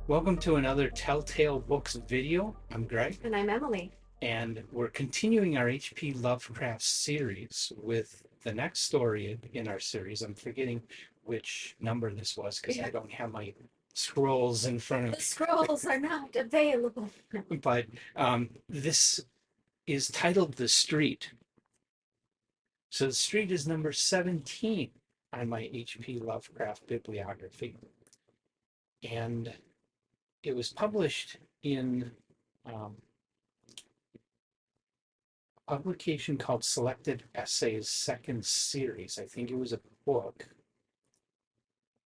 Welcome to another Telltale Books video. I'm Greg, And I'm Emily. and we're continuing our H.P. Lovecraft series with the next story in our series. I'm forgetting which number this was because I don't have my scrolls in front of The scrolls are not available. me. But this is titled The Street. So The Street is number 17 on my H.P. Lovecraft bibliography. And it was published in um, publication called Selected Essays Second Series. I think it was a book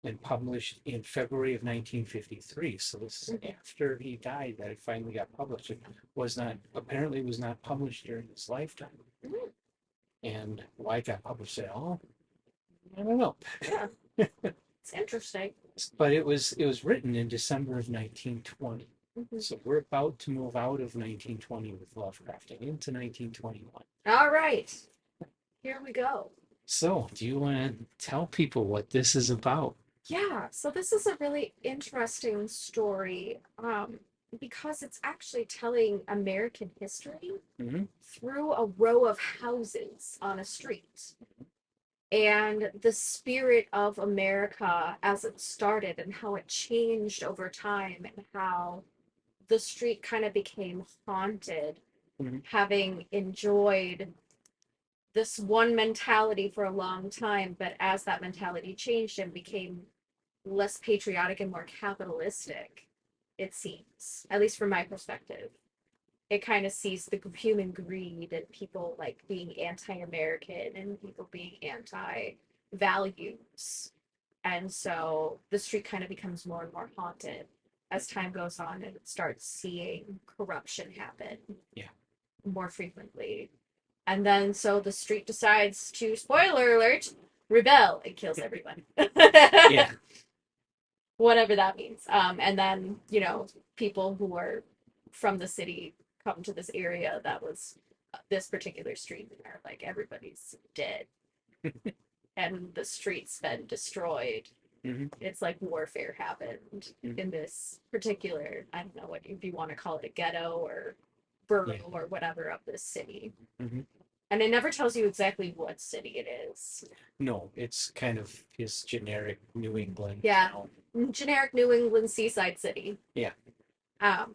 and published in February of 1953. So this is after he died that it finally got published. It was not, apparently was not published during his lifetime. And why it got published at all, I don't know. Yeah, it's interesting. But it was written in December of 1920. Mhm. So we're about to move out of 1920 with Lovecraft and into 1921. All right, here we go. So, do you want to tell people what this is about? Yeah, so this is a really interesting story because it's actually telling American history Hmm. through a row of houses on a street. And the spirit of America as it started and how it changed over time and how the street kind of became haunted, Hmm. having enjoyed this one mentality for a long time, but as that mentality changed and became less patriotic and more capitalistic, it seems, at least from my perspective, it kind of sees the human greed and people like being anti-American and people being anti-values. And so the street kind of becomes more and more haunted as time goes on and it starts seeing corruption happen Yeah. more frequently. And then so the street decides to, spoiler alert, rebel and kills everyone. Yeah. Whatever that means. And then, people who are from the city come to this area that was this particular street and are like, everybody's dead. And the street's been destroyed. Hmm. It's like warfare happened Hmm. in this particular, I don't know what if you want to call it, a ghetto or borough Yeah. or whatever of this city. Hmm. And it never tells you exactly what city it is. No, it's kind of his generic New England Yeah. town. Generic New England seaside city. Yeah. Um,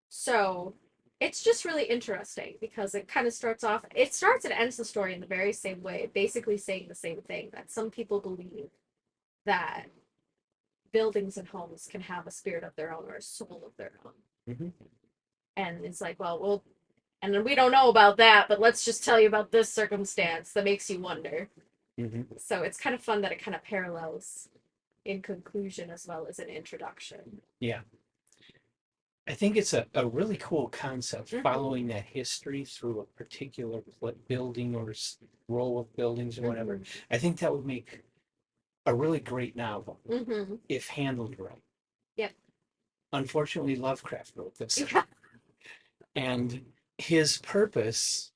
so it's just really interesting because it kind of it starts and ends the story in the very same way, basically saying the same thing that some people believe that buildings and homes can have a spirit of their own or a soul of their own. Hmm. And it's like, well, and then we don't know about that, but let's just tell you about this circumstance that makes you wonder. Hmm. So it's kind of fun that it kind of parallels in conclusion as well as an introduction. Yeah. I think it's a really cool concept, Mhm. following that history through a particular building or row of buildings or whatever. Mhm. I think that would make a really great novel Mm-hmm. if handled right. Yep. Unfortunately, Lovecraft wrote this. Yeah. And his purpose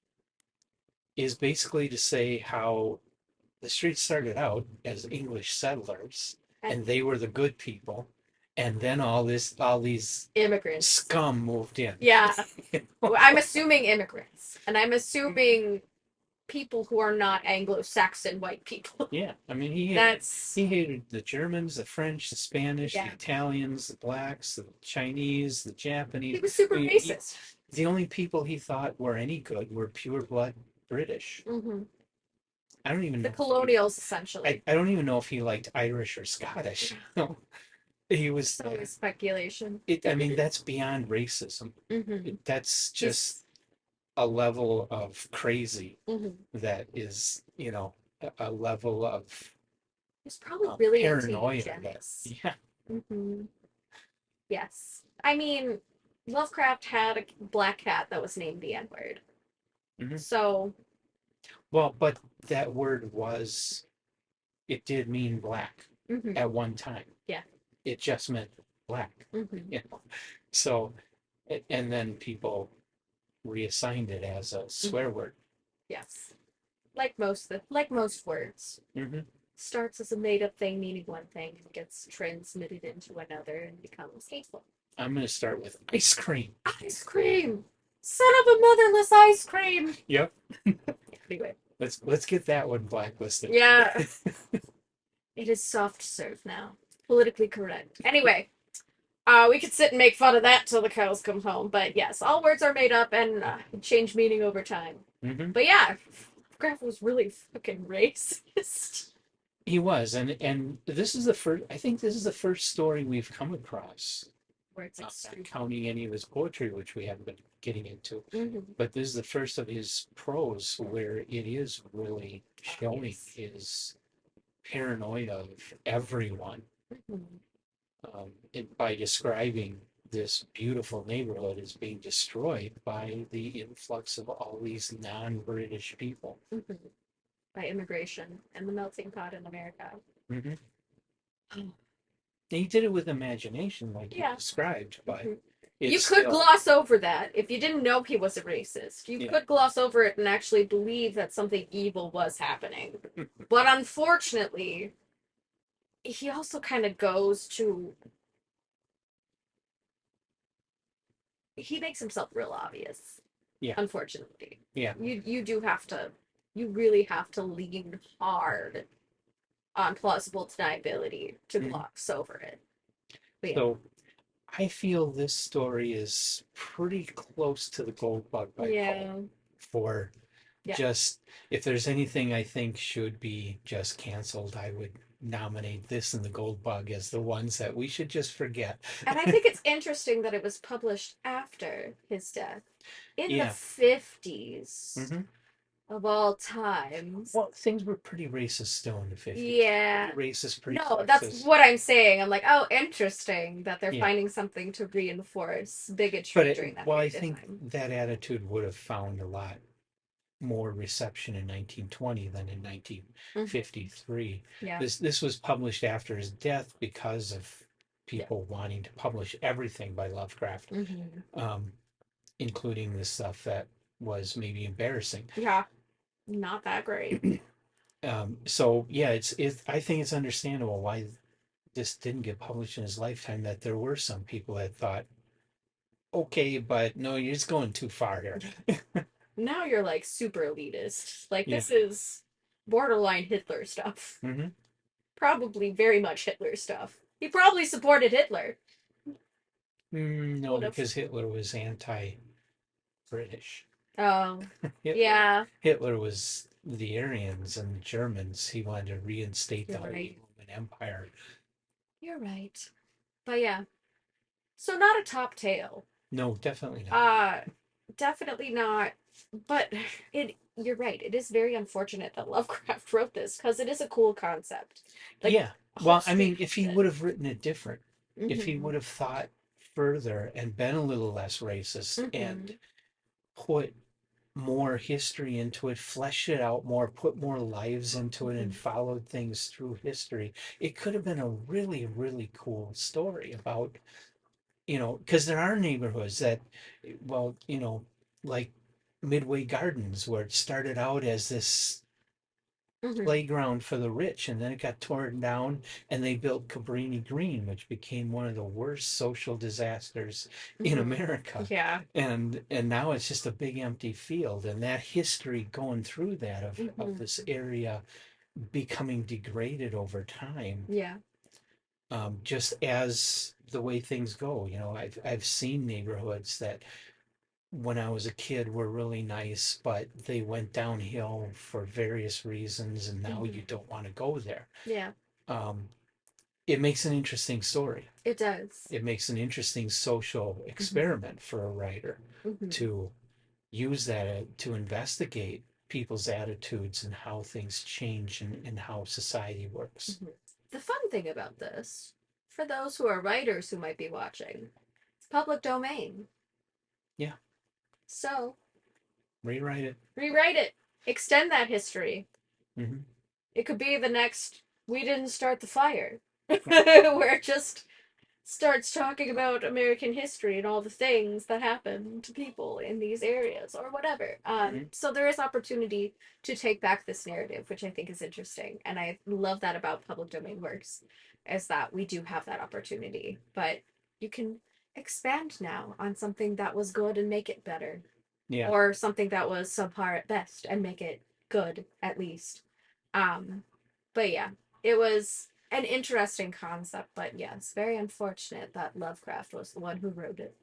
is basically to say how the street started out as English settlers and they were the good people. And then all these Immigrants. scum moved in. Yeah. You know? I'm assuming immigrants. And I'm assuming people who are not Anglo-Saxon white people. Yeah, I mean That's he hated the Germans, the French, the Spanish, yeah. the Italians, the blacks, the Chinese, the Japanese. He was super I mean, racist. the only people he thought were any good were pure blood British. Mm-hmm. I don't even The know. colonials, essentially. I don't even know if he liked Irish or Scottish. No, he was. It's always speculation. I mean, that's beyond racism. Mm-hmm. That's just a level of crazy Mm-hmm. that is, a level of He's probably really into paranoia. eugenics. Yeah. Mm-hmm. Yes. I mean, Lovecraft had a black cat that was named the N-word. Hmm. So, Well, but that word it did mean black mm-hmm. at one time. Yeah. It just meant black, Mm-hmm. So, and then people reassigned it as a swear word. Yes. Like most words. Hmm. starts as a made-up thing meaning one thing and gets transmitted into another and becomes hateful. I'm gonna start with ice cream. Ice cream! Son of a motherless ice cream! Yep. Anyway. Let's get that one blacklisted. Yeah. It is soft serve now. Politically correct. Anyway, we could sit and make fun of that till the cows come home. But yes, all words are made up and change meaning over time. Mm-hmm. But yeah, Lovecraft was really fucking racist. He was, and this is the first. I think this is the first story we've come across, Where it's like counting any of his poetry, which we haven't been getting into. Mm-hmm. But this is the first of his prose where it is really showing his paranoia of everyone. By describing this beautiful neighborhood as being destroyed by the influx of all these non-British people. By immigration and the melting pot in America. He did it with imagination, like you described, but you could gloss over that if you didn't know he was a racist. You could gloss over it and actually believe that something evil was happening. But unfortunately, he also kind of goes to... He makes himself real obvious. Yeah. Unfortunately. Yeah. You really have to lean hard on plausible deniability to gloss over it. But so I feel this story is pretty close to the Gold Bug by Poe for just, if there's anything I think should be just canceled, I would nominate this and the Gold Bug as the ones that we should just forget. And I think it's interesting that it was published after his death in the 50s. Of all times. Well, things were pretty racist still in the 50s. Yeah. Pretty racist, pretty No, sexist. that's what I'm saying. I'm like, oh, interesting that they're finding something to reinforce bigotry during that period. Well, I think that attitude would have found a lot more reception in 1920 than in 1953. Yeah. This was published after his death because of people wanting to publish everything by Lovecraft, including the stuff that was maybe embarrassing. Yeah, not that great. So yeah, it's I think it's understandable why this didn't get published in his lifetime. That there were some people that thought, okay, but no, you're just going too far here. Now you're like super elitist. Like this is borderline Hitler stuff. Probably very much Hitler stuff. He probably supported Hitler. No, because Hitler was anti-British. Oh, yeah. Hitler was the Aryans and the Germans. He wanted to reinstate the Holy Roman Empire. You're right. But yeah. So not a top tale. No, definitely not. Definitely not. But you're right. It is very unfortunate that Lovecraft wrote this because it is a cool concept. Like, yeah. Well, I mean, if he would have written it different, if he would have thought further and been a little less racist and put more history into it, flesh it out more, put more lives into it, and followed things through history, it could have been a really, really cool story about, because there are neighborhoods that, well, like Midway Gardens, where it started out as this playground for the rich, and then it got torn down and they built Cabrini Green, which became one of the worst social disasters in America. Yeah. And now it's just a big empty field, and that history going through that of this area becoming degraded over time. Yeah. Just as the way things go, I've seen neighborhoods that when I was a kid were really nice, but they went downhill for various reasons, and now you don't want to go there. Yeah. It makes an interesting story. It does. It makes an interesting social experiment for a writer to use that to investigate people's attitudes and how things change and how society works. The fun thing about this, for those who are writers who might be watching, it's public domain. Yeah. So, rewrite it. Extend that history. It could be the next "We didn't start the fire," where just starts talking about American history and all the things that happen to people in these areas or whatever. So there is opportunity to take back this narrative, which I think is interesting. And I love that about public domain works, is that we do have that opportunity. But you can expand now on something that was good and make it better. Yeah. Or something that was subpar at best and make it good at least. But yeah, it was an interesting concept, but yes, very unfortunate that Lovecraft was the one who wrote it.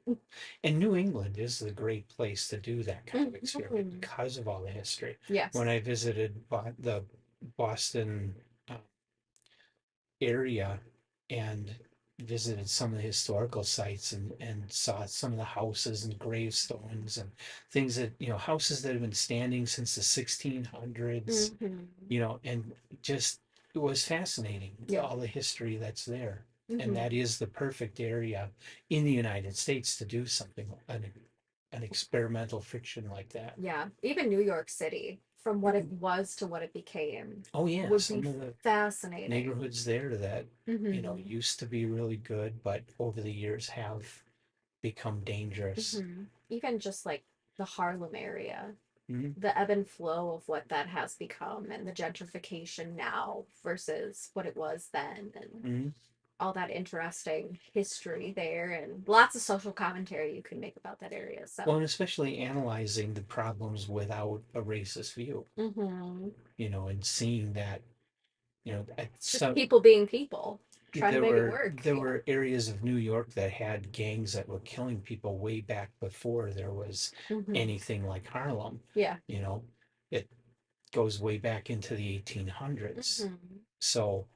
And New England is the great place to do that kind of experiment Mhm. because of all the history. Yes. When I visited the Boston area and visited some of the historical sites and saw some of the houses and gravestones and things that, houses that have been standing since the 1600s, Mm-hmm. and just it was fascinating, Yeah. all the history that's there. And Mm-hmm. that is the perfect area in the United States to do something, an experimental fiction like that. Yeah. Even New York City, from what it was to what it became, Oh yeah, would be some of the fascinating. neighborhoods there that Mm-hmm. used to be really good, but over the years have become dangerous. Mm-hmm. Even just like the Harlem area, Mhm. the ebb and flow of what that has become and the gentrification now versus what it was then, and Mhm. all that interesting history there, and lots of social commentary you can make about that area. So, Well, and especially analyzing the problems without a racist view, mm-hmm. and seeing that, It's just people being people, trying to there make it were work. there were areas of New York that had gangs that were killing people way back before there was Mm-hmm. anything like Harlem. Yeah. It goes way back into the 1800s. Mm-hmm. So,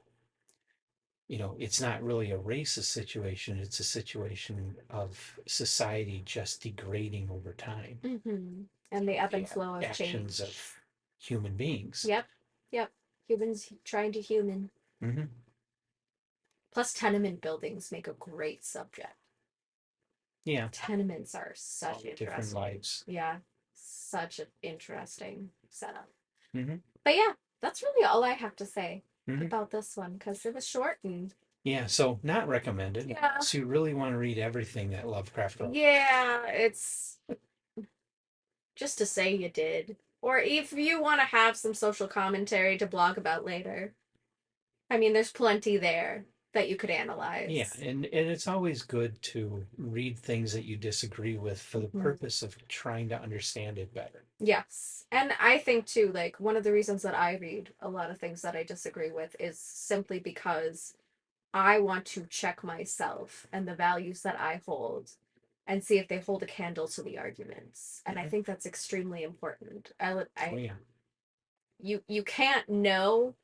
it's not really a racist situation. It's a situation of society just degrading over time. Mm-hmm. And the ebb and Yeah, flow of actions change. of human beings. Yep. Yep. Humans trying to human. Hmm. Plus, tenement buildings make a great subject. Yeah, Tenements are all such the different interesting. lives. Yeah. Such an interesting setup. Hmm. But yeah, that's really all I have to say Hmm. about this one because it was short and Yeah, so not recommended. yeah. So you really want to read everything that Lovecraft wrote. Yeah, it's just to say you did. Or if you want to have some social commentary to blog about later. I mean, there's plenty there that you could Yeah, analyze. and it's always good to read things that you disagree with for the Mhm. purpose of trying to understand it better. Yes. And I think too, like, one of the reasons that I read a lot of things that I disagree with is simply because I want to check myself and the values that I hold and see if they hold a candle to the arguments. And I Mhm. think that's extremely important. Oh yeah. You can't know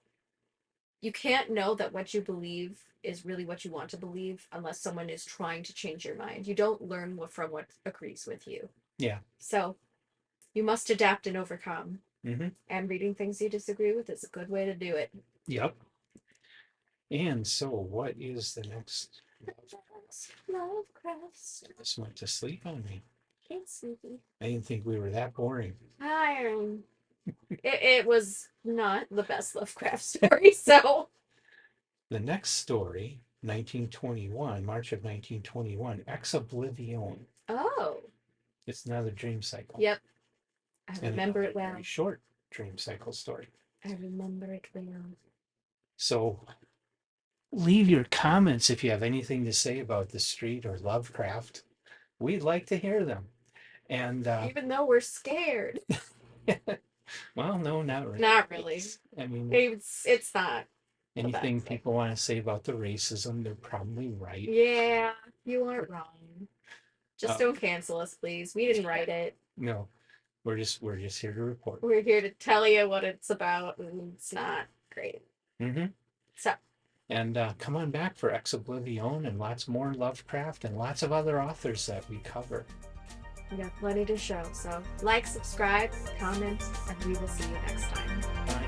that what you believe is really what you want to believe unless someone is trying to change your mind. You don't learn from what agrees with you. Yeah. So you must adapt and overcome. Hmm. And reading things you disagree with is a good way to do it. Yep. And so what is the next? Lovecraft. This went to sleep on me. It's sleepy. I didn't think we were that boring. Iron. It was not the best Lovecraft story, so. The next story, 1921, March of 1921, Ex Oblivion. Oh. It's another dream cycle. Yep. I And remember another it well. very short dream cycle story. I remember it well. So leave your comments if you have anything to say about the street or Lovecraft. We'd like to hear them. And Even though we're scared. well, no, not really. Not really. I mean, It's not the anything best thing. people want to say about the racism, they're probably right. Yeah, you aren't wrong. Just Uh, don't cancel us, please. We didn't write it. No, we're just here to report. We're here to tell you what it's about, and it's not great. Mm-hmm. So, And come on back for Ex Oblivion and lots more Lovecraft and lots of other authors that we cover. we got plenty to show. So, like, subscribe, comment, and we will see you next time. Bye.